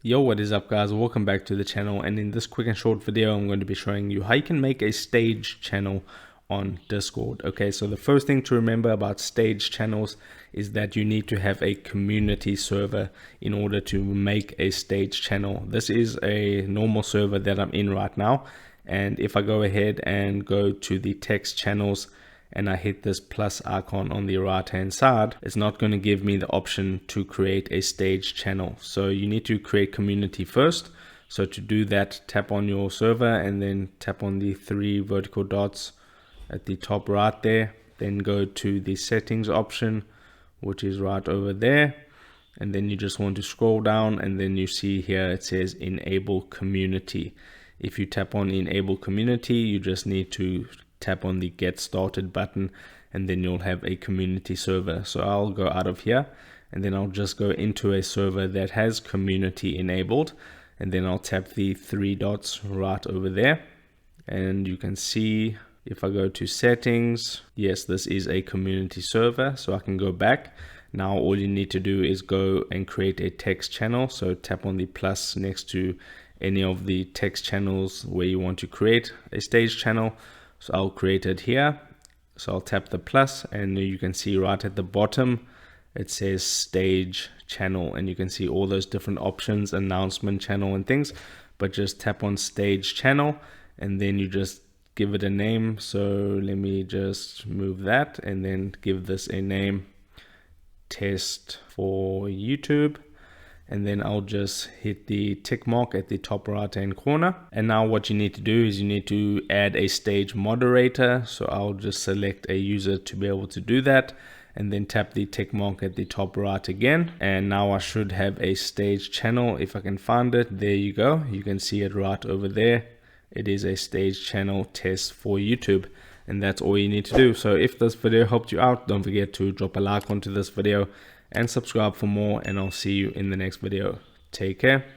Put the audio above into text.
Yo, what is up guys, welcome back to the channel, and in this quick and short video I'm going to be showing you how you can make a stage channel on Discord. Okay, so the first thing to remember about stage channels is that you need to have a community server in order to make a stage channel. This is a normal server that I'm in right now, and if I go ahead and go to the text channels and I hit this plus icon on the right hand side, it's not going to give me the option to create a stage channel. So you need to create community first. So to do that, tap on your server and then tap on the three vertical dots at the top right there. Then go to the settings option, which is right over there. And then you just want to scroll down, and then you see here it says enable community. If you tap on enable community, you just need to tap on the get started button, and then you'll have a community server. So I'll go out of here and then I'll just go into a server that has community enabled, and then I'll tap the three dots right over there, and you can see if I go to settings, yes, this is a community server. So I can go back. Now all you need to do is go and create a text channel. So tap on the plus next to any of the text channels where you want to create a stage channel. So I'll create it here. So I'll tap the plus, and you can see right at the bottom it says stage channel, and you can see all those different options, announcement channel and things. But just tap on stage channel and then you just give it a name. So let me just move that and then give this a name, test for YouTube. And then I'll just hit the tick mark at the top right hand corner. And now what you need to do is you need to add a stage moderator. So I'll just select a user to be able to do that, and then tap the tick mark at the top right again. And now I should have a stage channel if I can find it. There you go. You can see it right over there. It is a stage channel test for YouTube. And that's all you need to do. So if this video helped you out, don't forget to drop a like onto this video and subscribe for more, and I'll see you in the next video. Take care.